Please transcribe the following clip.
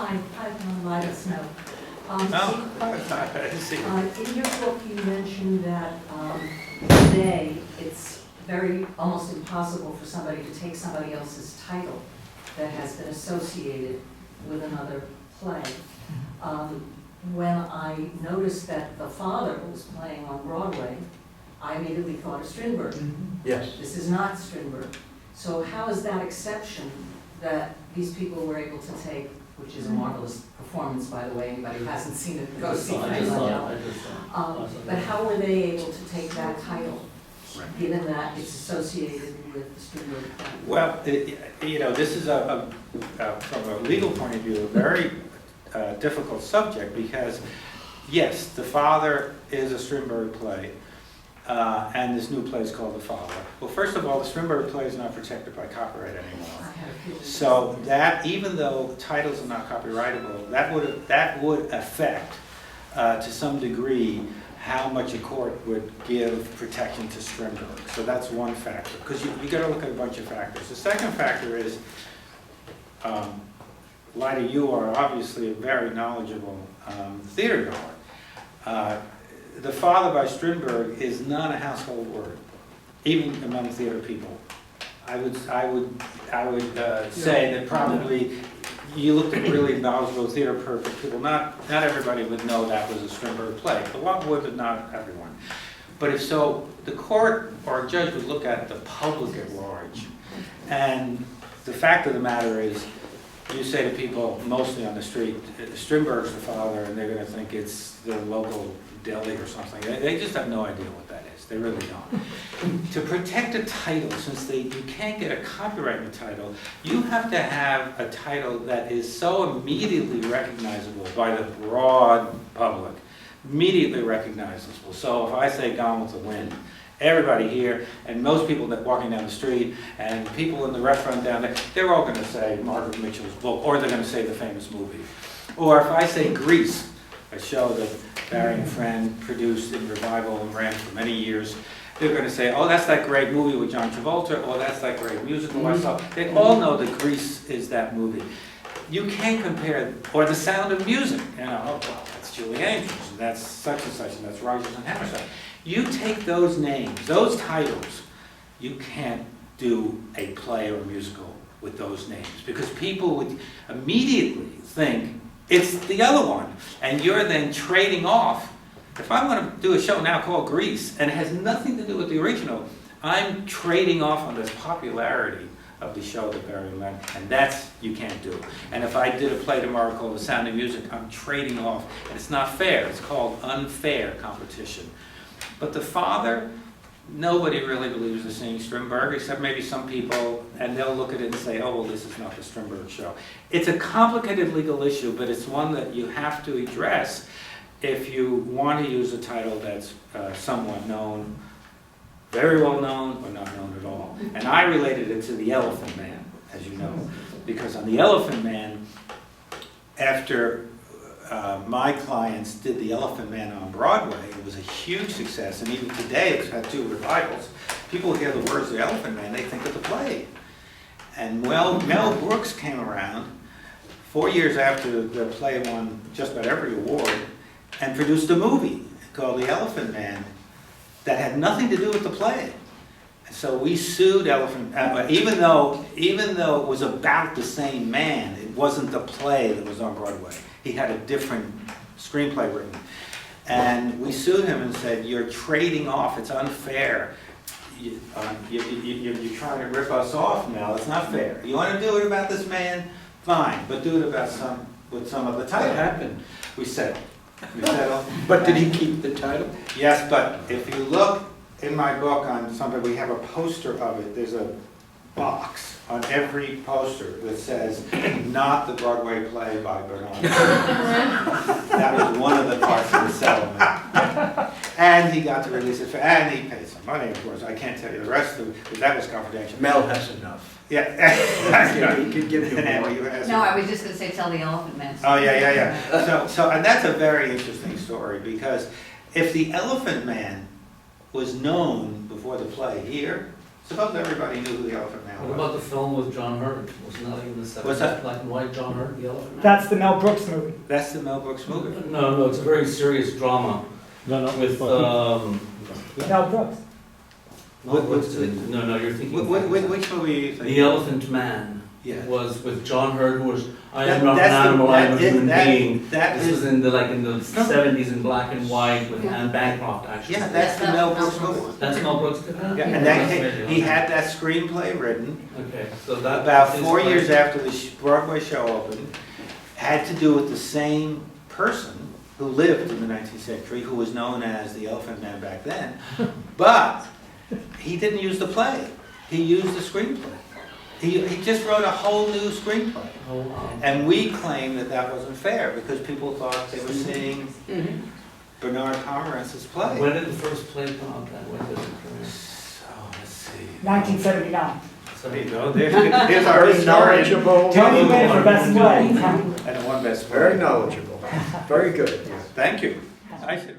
Hi, let us know. Oh, I see. In your book, you mentioned that today it's almost impossible for somebody to take somebody else's title that has been associated with another play. When I noticed that The Father was playing on Broadway, I immediately thought of Strindberg. Yes. This is not Strindberg. So how is that exception that these people were able to take, which is a marvelous performance, by the way, anybody who hasn't seen it, go see it. But how were they able to take that title, given that it's associated with the Strindberg play? Well, this is from a legal point of view, a very difficult subject because, yes, The Father is a Strindberg play, and this new play is called The Father. Well, first of all, the Strindberg play is not protected by copyright anymore. I had a feeling. So that, even though titles are not copyrightable, that would affect, to some degree, how much a court would give protection to Strindberg. So that's one factor, because you got to look at a bunch of factors. The second factor is, Lyda, you are obviously a very knowledgeable theater goer. The Father by Strindberg is not a household word, even among theater people. I would say that probably you looked at really knowledgeable theater people. Not everybody would know that was a Strindberg play. A lot would, but not everyone. But if so, the court or a judge would look at the public at large. And the fact of the matter is, you say to people mostly on the street, Strindberg's The Father, and they're going to think it's the local deli or something. They just have no idea what that is. They really don't. To protect a title, since you can't get a copyright in the title, you have to have a title that is so immediately recognizable by the broad public. Immediately recognizable. So if I say Gone with the Wind, everybody here, and most people that walking down the street, and people in the restaurant down there, they're all going to say Margaret Mitchell's book, or they're going to say the famous movie. Or if I say Grease, a show that Barry and Friend produced in revival and ran for many years, they're going to say, oh, that's that great movie with John Travolta, oh, that's that great musical I saw. They all know that Grease is that movie. You can't compare, or The Sound of Music, oh, well, that's Julie Andrews, and that's such, and that's Rodgers and Hammerstein. You take those names, those titles, you can't do a play or a musical with those names because people would immediately think it's the other one. And you're then trading off. If I want to do a show now called Grease and it has nothing to do with the original, I'm trading off on this popularity of the show that Barry and Leonard, and that's, you can't do. And if I did a play tomorrow called The Sound of Music, I'm trading off. And it's not fair. It's called unfair competition. But The Father, nobody really believes they're seeing Strindberg, except maybe some people, and they'll look at it and say, oh, well, this is not the Strindberg show. It's a complicated legal issue, but it's one that you have to address if you want to use a title that's somewhat known, very well known, or not known at all. And I related it to The Elephant Man, as you know, because on The Elephant Man, after my clients did The Elephant Man on Broadway, it was a huge success, and even today it's had 2 revivals. People hear the words The Elephant Man, they think of the play. And Mel Brooks came around 4 years after the play won just about every award and produced a movie called The Elephant Man that had nothing to do with the play. So we sued even though it was about the same man, it wasn't the play that was on Broadway. He had a different screenplay written. And we sued him and said, you're trading off, it's unfair. You're trying to rip us off now, it's not fair. You want to do it about this man? Fine, but do it about with some other title. What happened? We settled. But did he keep the title? Yes, but if you look in my book on something, we have a poster of it. There's a box on every poster that says, not the Broadway play by Bernard. That was one of the parts of the settlement. And he got to release it, and he paid some money, of course. I can't tell you the rest of it, because that was confidential. Mel has enough. Yeah. He could give you more. No, I was just going to say, tell the Elephant Man. Oh, yeah. So, and that's a very interesting story, because if the Elephant Man was known before the play here, Suppose everybody knew who the Elephant Man What was. about the film with John Hurt? Wasn't that in the 70s? What's that? Black and white, John Hurt, the Elephant Man? That's the Mel Brooks movie. That's the Mel Brooks movie. No, it's a very serious drama with, Mel Brooks. Mel Brooks did- no, you're thinking. of- Which movie are you thinking? The Elephant Man Yeah. was with John Hurt, who was, I That- am not an that's the- animal, I am a that is- human that- being. that This is- was in the 70s in black and white with Anne Bancroft, actually. Yeah, that's the Mel Brooks movie. That's Mel Brooks did that? Yeah, and that, he had that screenplay written Okay, so that. about is 4 right. years after the Broadway show opened, had to do with the same person who lived in the 19th century, who was known as the Elephant Man back then, but he didn't use the play, he used the screenplay. He just wrote a whole new screenplay. Oh, wow. And we claim that that wasn't fair, because people thought they were seeing Bernard Pomerantz's play. When did the first play come out then? When did it premiere? So, let's see. 1979. There you go, there's our Very knowledgeable. Tony win for best play. And one best Very player. knowledgeable. Very good. Thank you. I should.